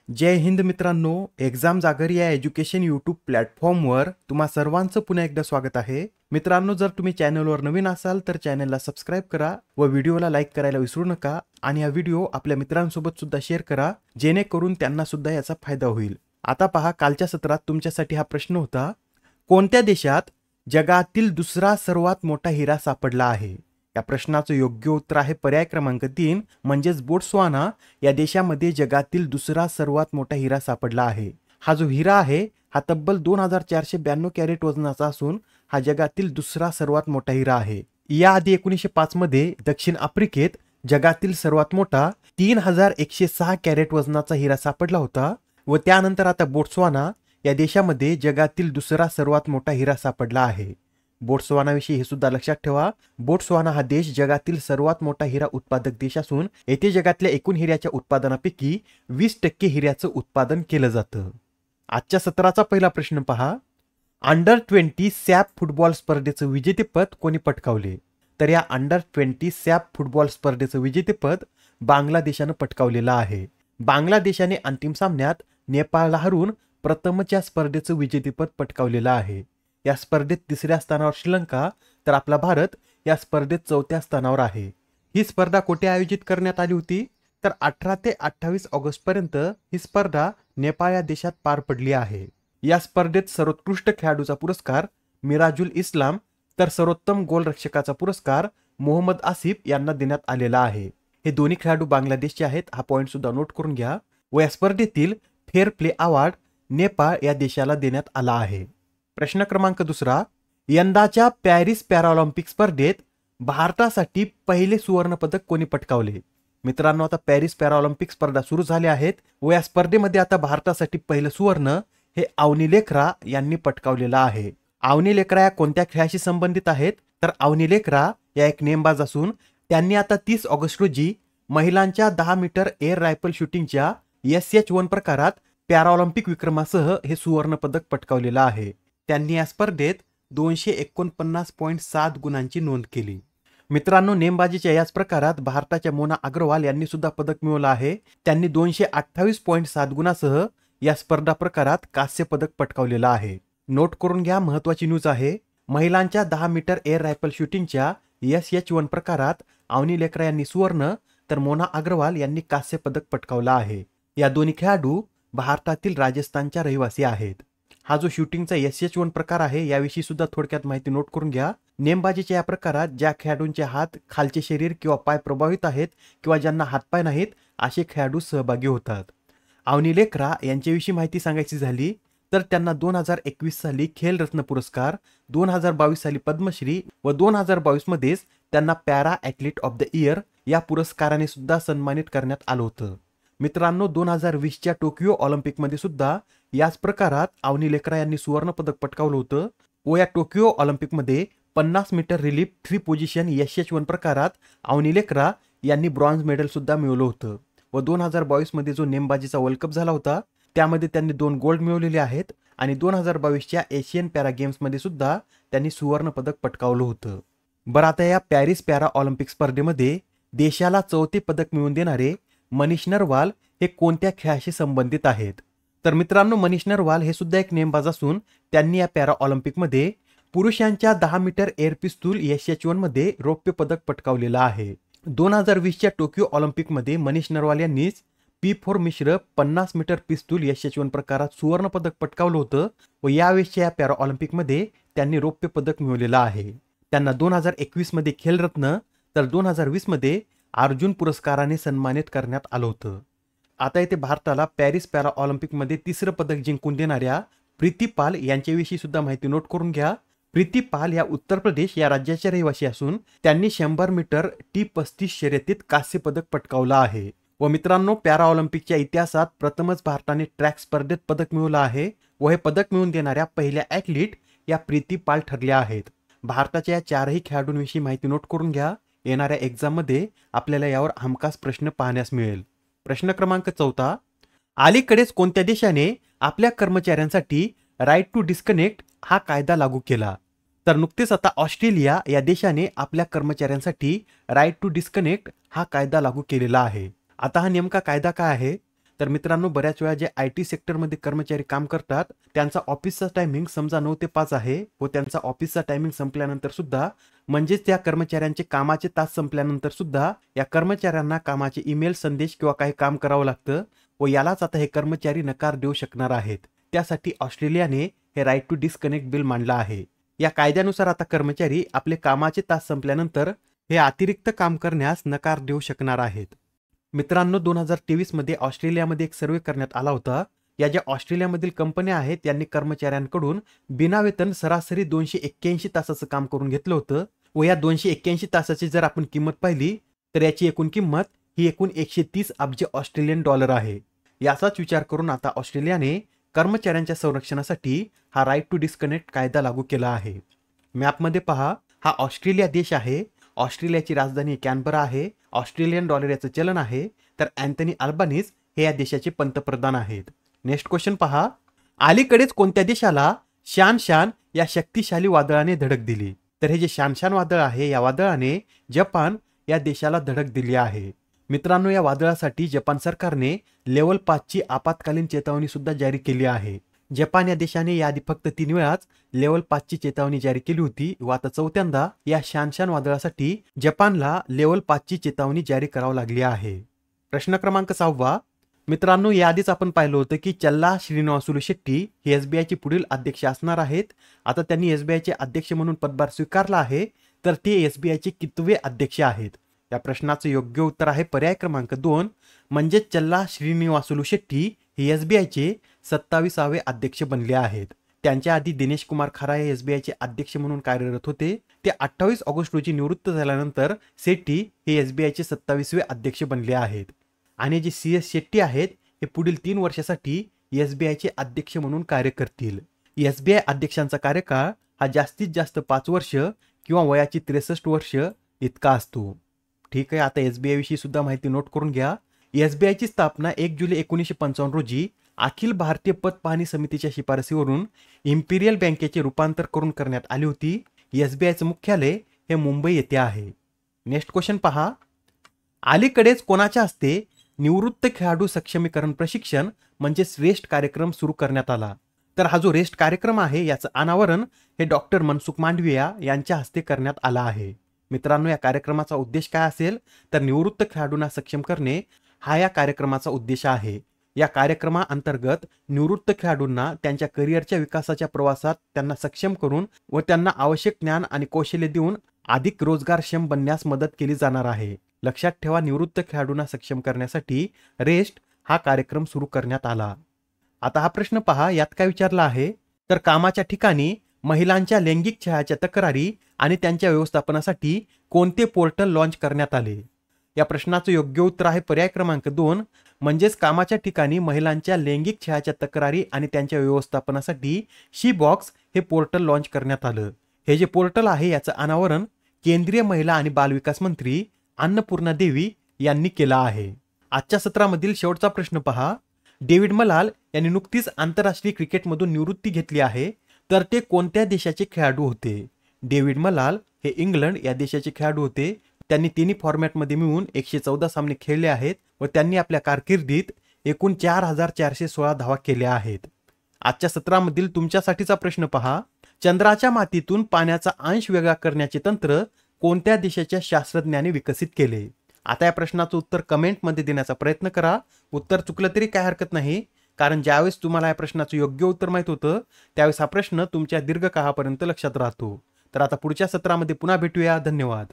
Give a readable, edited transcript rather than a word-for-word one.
जय हिंद मित्रांनो, एक्झाम जागर या एज्युकेशन यूट्यूब प्लॅटफॉर्मवर तुम्हा सर्वांचं पुन्हा एकदा स्वागत आहे. मित्रांनो, जर तुम्ही चॅनलवर नवीन असाल तर चॅनलला सबस्क्राइब करा व व्हिडिओला लाईक करायला विसरू नका आणि हा व्हिडिओ आपल्या मित्रांसोबत सुद्धा शेअर करा, जेणेकरून त्यांना सुद्धा याचा फायदा होईल. आता पहा, कालच्या सत्रात तुमच्यासाठी हा प्रश्न होता, कोणत्या देशात जगातील दुसरा सर्वात मोठा हिरा सापडला आहे? या प्रश्नाचं योग्य उत्तर आहे पर्याय क्रमांक 3 म्हणजेच बोट्सवाना या देशामध्ये जगातील दुसरा सर्वात मोठा हिरा सापडला आहे. हा जो हिरा आहे हा तब्बल 2492 कॅरेट वजनाचा असून हा जगातील दुसरा सर्वात मोठा हिरा आहे. याआधी 1905 मध्ये दक्षिण आफ्रिकेत जगातील सर्वात मोठा 3106 कॅरेट वजनाचा हिरा सापडला होता व त्यानंतर आता बोट्सवाना या देशामध्ये जगातील दुसरा सर्वात मोठा हिरा सापडला आहे. बोट्सवानाविषयी हे सुद्धा लक्षात ठेवा, बोट्सवाना हा देश जगातील सर्वात मोठा हिरा उत्पादक देश असून येथे जगातल्या एकूण हिऱ्याच्या उत्पादनापैकी 20% हिऱ्याचं उत्पादन केलं जातं. आजच्या सत्राचा पहिला प्रश्न पहा, अंडर 20 सॅप फुटबॉल स्पर्धेचं विजेतेपद कोणी पटकावले? तर या अंडर 20 सॅप फुटबॉल स्पर्धेचं विजेतेपद बांगलादेशानं पटकावलेलं आहे. बांगलादेशाने अंतिम सामन्यात नेपाळला हरवून प्रथमच्या स्पर्धेचं विजेतेपद पटकावलेलं आहे. या स्पर्धेत तिसऱ्या स्थानावर श्रीलंका तर आपला भारत या स्पर्धेत चौथ्या स्थानावर आहे. ही स्पर्धा कुठे आयोजित करण्यात आली होती? तर 18 ते 28 ऑगस्ट पर्यंत ही स्पर्धा नेपाळ या देशात पार पडली आहे. या स्पर्धेत सर्वोत्कृष्ट खेळाडूचा पुरस्कार मिराजुल इस्लाम तर सर्वोत्तम गोलरक्षकाचा पुरस्कार मोहम्मद आसिफ यांना देण्यात आलेला आहे. हे दोन्ही खेळाडू बांगलादेशचे आहेत, हा पॉइंट सुद्धा नोट करून घ्या. व या स्पर्धेतील फेअर प्ले अवॉर्ड नेपाळ या देशाला देण्यात आला आहे. प्रश्न क्रमांक दुसरा, यंदाच्या पॅरिस पॅराऑलिम्पिक स्पर्धेत भारतासाठी पहिले सुवर्ण पदक कोणी पटकावले? मित्रांनो, आता पॅरिस पॅराऑलिम्पिक स्पर्धा सुरू झाल्या आहेत व या स्पर्धेमध्ये आता भारतासाठी पहिलं सुवर्ण हे अवनी लेकरा यांनी पटकावलेलं आहे. अवनी लेकरा या कोणत्या खेळाशी संबंधित आहेत? तर अवनी लेकरा या एक नेमबाज असून त्यांनी आता 30 ऑगस्ट रोजी महिलांच्या 10 मीटर एअर रायफल शूटिंगच्या SH1 प्रकारात पॅराऑलिम्पिक विक्रमासह हे सुवर्ण पदक पटकावलेलं आहे. त्यांनी या स्पर्धेत 249.7 गुणांची नोंद केली. मित्रांनो, नेमबाजीच्या याच प्रकारात भारताच्या मोना अग्रवाल यांनी सुद्धा पदक मिळवलं आहे. त्यांनी 228.7 गुणासह या स्पर्धा प्रकारात कांस्य पदक पटकावलेलं आहे. नोट करून घ्या, महत्वाची न्यूज आहे. महिलांच्या 10 मीटर एअर रायफल शूटिंगच्या SH1 प्रकारात अवनी लेकरा यांनी सुवर्ण तर मोना अग्रवाल यांनी कांस्य पदक पटकावलं आहे. या दोन्ही खेळाडू भारतातील राजस्थानच्या रहिवासी आहेत. हा जो शूटिंगचा SH1 प्रकार आहे याविषयी सुद्धा थोडक्यात माहिती नोट करून घ्या. नेमबाजीच्या या प्रकारात ज्या खेळाडूंचे हात, खालचे शरीर किंवा पाय प्रभावित आहेत किंवा ज्यांना हातपाय नाहीत असे खेळाडू सहभागी होतात. अवनी लेकरा यांच्याविषयी माहिती सांगायची झाली तर त्यांना 2021 साली खेलरत्न पुरस्कार, 2022 साली पद्मश्री व 2022 मध्येच त्यांना para athlete of the year या पुरस्काराने सुद्धा सन्मानित करण्यात आलं होतं. मित्रांनो, 2020च्या टोकियो ऑलिम्पिकमध्ये सुद्धा याच प्रकारात अवनी लेकरा यांनी सुवर्ण पदक पटकावलं होतं व या टोकियो ऑलिम्पिकमध्ये 50 मीटर रिलीफ 3 पोझिशन SH1 प्रकारात अवनी लेकरा यांनी ब्रॉन्झ मेडल सुद्धा मिळवलं होतं. व 2022 मध्ये जो नेमबाजीचा वर्ल्ड कप झाला होता त्यामध्ये त्यांनी 2 गोल्ड मिळवलेले आहेत आणि 2022च्या एशियन पॅरा गेम्समध्ये सुद्धा त्यांनी सुवर्ण पदक पटकावलं होतं. बरं, आता या पॅरिस पॅरा ऑलिम्पिक स्पर्धेमध्ये देशाला चौथे पदक मिळवून देणारे मनीष नरवाल हे कोणत्या खेळाशी संबंधित आहेत? तर मित्रांनो, मनीष नरवाल हे सुद्धा एक नेमबाज असून त्यांनी या पॅरा ऑलिम्पिकमध्ये पुरुषांच्या 10 मीटर एअर पिस्तूल SH1 मध्ये रौप्य पदक पटकावलेलं आहे. 2020च्या टोकियो ऑलिम्पिकमध्ये मनीष नरवाल यांनीच P4 मिश्र 50 मीटर पिस्तूल SH1 प्रकारात सुवर्ण पदक पटकावलं होतं व यावेळेसच्या या पॅरा ऑलिम्पिकमध्ये त्यांनी रौप्य पदक मिळवलेलं आहे. त्यांना 2021 मध्ये खेलरत्न तर 2020 मध्ये अर्जुन पुरस्काराने सन्मानित करण्यात आलं होतं. आता येथे भारताला पॅरिस पॅरा ऑलिम्पिकमध्ये तिसरं पदक जिंकून देणाऱ्या प्रीती पाल यांच्याविषयी सुद्धा माहिती नोट करून घ्या. प्रीती पाल या उत्तर प्रदेश या राज्याच्या रहिवासी असून त्यांनी 100 मीटर T35 शर्यतीत कांस्य पदक पटकावलं आहे. व मित्रांनो, पॅरा ऑलिम्पिकच्या इतिहासात प्रथमच भारताने ट्रॅक स्पर्धेत पदक मिळवलं आहे व हे पदक मिळवून देणाऱ्या पहिल्या ॲथलीट या प्रीती पाल ठरल्या आहेत. भारताच्या या चारही खेळाडूंविषयी माहिती नोट करून घ्या. येणाऱ्या एक्झाममध्ये आपल्याला यावर हमखास प्रश्न पाहण्यास मिळेल. प्रश्न क्रमांक 4, अलीकडेच कोणत्या देशाने आपल्या कर्मचाऱ्यांसाठी राईट टू डिस्कनेक्ट हा कायदा लागू केला? तर नुकतेच आता ऑस्ट्रेलिया या देशाने आपल्या कर्मचाऱ्यांसाठी राईट टू डिस्कनेक्ट हा कायदा लागू केलेला आहे. आता हा नेमका कायदा काय आहे? तर मित्रांनो, बऱ्याच वेळा जे IT सेक्टरमध्ये कर्मचारी काम करतात त्यांचा ऑफिसचा टायमिंग समजा 9 ते 5 आहे व त्यांचा ऑफिसचा टायमिंग संपल्यानंतर सुद्धा म्हणजेच त्या कर्मचाऱ्यांचे कामाचे तास संपल्यानंतर सुद्धा या कर्मचाऱ्यांना कामाचे ईमेल संदेश किंवा काही काम करावं लागतं व यालाच आता हे कर्मचारी नकार देऊ शकणार आहेत. त्यासाठी ऑस्ट्रेलियाने हे राईट टू डिस्कनेक्ट बिल मांडलं आहे. या कायद्यानुसार आता कर्मचारी आपले कामाचे तास संपल्यानंतर हे अतिरिक्त काम करण्यास नकार देऊ शकणार आहेत. मित्रांनो, 2023 मध्ये ऑस्ट्रेलियामध्ये एक सर्वे करण्यात आला होता. या ज्या ऑस्ट्रेलियामधील कंपन्या आहेत त्यांनी कर्मचाऱ्यांकडून बिनावेतन सरासरी 281 तासाचं काम करून घेतलं होतं व या 281 तासाची जर आपण किंमत पाहिली तर याची एकूण किंमत ही एकूण 130 अब्ज ऑस्ट्रेलियन डॉलर आहे. याचाच विचार करून आता ऑस्ट्रेलियाने कर्मचाऱ्यांच्या संरक्षणासाठी हा राईट टू डिस्कनेक्ट कायदा लागू केला आहे. मॅपमध्ये पहा, हा ऑस्ट्रेलिया देश आहे. ऑस्ट्रेलियाची राजधानी कॅनबरा आहे. ऑस्ट्रेलियन डॉलर याचं चलन आहे. तर अँथनी अल्बानीज हे या देशाचे पंतप्रधान आहेत. नेक्स्ट क्वेश्चन पहा, अलीकडेच कोणत्या देशाला शान या शक्तिशाली वादळाने धडक दिली? तर हे जे शान वादळ आहे या वादळाने जपान या देशाला धडक दिली आहे. मित्रांनो, या वादळासाठी जपान सरकारने लेवल 5 ची आपत्कालीन चेतावणी सुद्धा जारी केली आहे. जपान या देशाने याआधी फक्त 3 वेळाच लेवल 5 ची चेतावणी जारी केली होती व आता चौथ्यांदा या शान वादळासाठी जपानला लेवल 5 ची चेतावणी जारी करावी लागली आहे. प्रश्न क्रमांक 6. मित्रांनो, याआधीच आपण पाहिलं होतं की चल्ला श्रीनिवासुलू शेट्टी हे SBI चे पुढील अध्यक्ष असणार आहेत. आता त्यांनी SBI चे अध्यक्ष म्हणून पदभार स्वीकारला आहे. तर ते SBI चे कितवे अध्यक्ष आहेत? या प्रश्नाचं योग्य उत्तर आहे पर्याय क्रमांक 2 म्हणजे चल्ला श्रीनिवासुलू शेट्टी हे SBI चे 27वे अध्यक्ष बनले आहेत. त्यांच्या आधी दिनेश कुमार खरा हे SBI चे अध्यक्ष म्हणून कार्यरत होते. ते 28 ऑगस्ट रोजी निवृत्त झाल्यानंतर शेट्टी हे SBI चे 27वे अध्यक्ष बनले आहेत. आणि जे CS शेट्टी आहेत हे पुढील 3 वर्षासाठी SBI चे अध्यक्ष म्हणून कार्य करतील. SBI अध्यक्षांचा कार्यकाळ हा जास्तीत जास्त 5 वर्ष किंवा वयाची 63 वर्ष इतका असतो. ठीक आहे, आता SBI विषयी सुद्धा माहिती नोट करून घ्या. SBI ची स्थापना 1 जुलै 1955 रोजी अखिल भारतीय पत पाहणी समितीच्या शिफारसीवरून इम्पिरियल बँकेचे रूपांतर करून करण्यात आली होती. SBI चं मुख्यालय हे मुंबई येथे आहे. नेक्स्ट क्वेश्चन पहा, अलीकडेच कोणाच्या हस्ते निवृत्त खेळाडू सक्षमीकरण प्रशिक्षण म्हणजे रेस्ट कार्यक्रम सुरू करण्यात आला? तर हा जो रेस्ट कार्यक्रम आहे याचं अनावरण हे डॉक्टर मनसुख मांडविया यांच्या हस्ते करण्यात आला आहे. मित्रांनो, या कार्यक्रमाचा उद्देश काय असेल तर निवृत्त खेळाडूंना सक्षम करणे हा या कार्यक्रमाचा उद्देश आहे. या कार्यक्रमाअंतर्गत निवृत्त खेळाडूंना त्यांच्या करिअरच्या विकासाच्या प्रवासात त्यांना सक्षम करून व त्यांना आवश्यक ज्ञान आणि कौशल्य देऊन अधिक रोजगारक्षम बनण्यास मदत केली जाणार आहे. लक्षात ठेवा, निवृत्त खेळाडूंना सक्षम करण्यासाठी रेस्ट हा कार्यक्रम सुरू करण्यात आला. आता हा प्रश्न पहा, यात काय विचारला आहे तर कामाच्या ठिकाणी महिलांच्या लैंगिक छळाच्या तक्रारी आणि त्यांच्या व्यवस्थापनासाठी कोणते पोर्टल लॉन्च करण्यात आले? या प्रश्नाचं योग्य उत्तर आहे पर्याय क्रमांक 2 म्हणजेच कामाच्या ठिकाणी महिलांच्या लैंगिक छळाच्या तक्रारी आणि त्यांच्या व्यवस्थापनासाठी शी बॉक्स हे पोर्टल लॉन्च करण्यात आलं. हे जे पोर्टल आहे याचं अनावरण केंद्रीय महिला आणि बालविकास मंत्री अन्नपूर्णा देवी यांनी केला आहे. आजच्या सत्रामधील शेवटचा प्रश्न पहा, डेव्हिड मलाल यांनी नुकतीच आंतरराष्ट्रीय क्रिकेटमधून निवृत्ती घेतली आहे. तर ते कोणत्या देशाचे खेळाडू होते? डेव्हिड मलाल हे इंग्लंड या देशाचे खेळाडू होते. त्यांनी तिन्ही फॉर्मॅटमध्ये मिळून 114 सामने खेळले आहेत व त्यांनी आपल्या कारकिर्दीत एकूण 4416 धावा केल्या आहेत. आजच्या सत्रामधील तुमच्यासाठीचा प्रश्न पहा, चंद्राच्या मातीतून पाण्याचा अंश वेगळा करण्याचे तंत्र कोणत्या देशाच्या शास्त्रज्ञांनी विकसित केले? आता या प्रश्नाचं उत्तर कमेंटमध्ये देण्याचा प्रयत्न करा. उत्तर चुकलं तरी काय हरकत नाही, कारण ज्यावेळेस तुम्हाला या प्रश्नाचं योग्य उत्तर माहित होतं त्यावेळेस हा प्रश्न तुमच्या दीर्घकाळापर्यंत लक्षात राहतो. तर आता पुढच्या सत्रामध्ये पुन्हा भेटूया. धन्यवाद.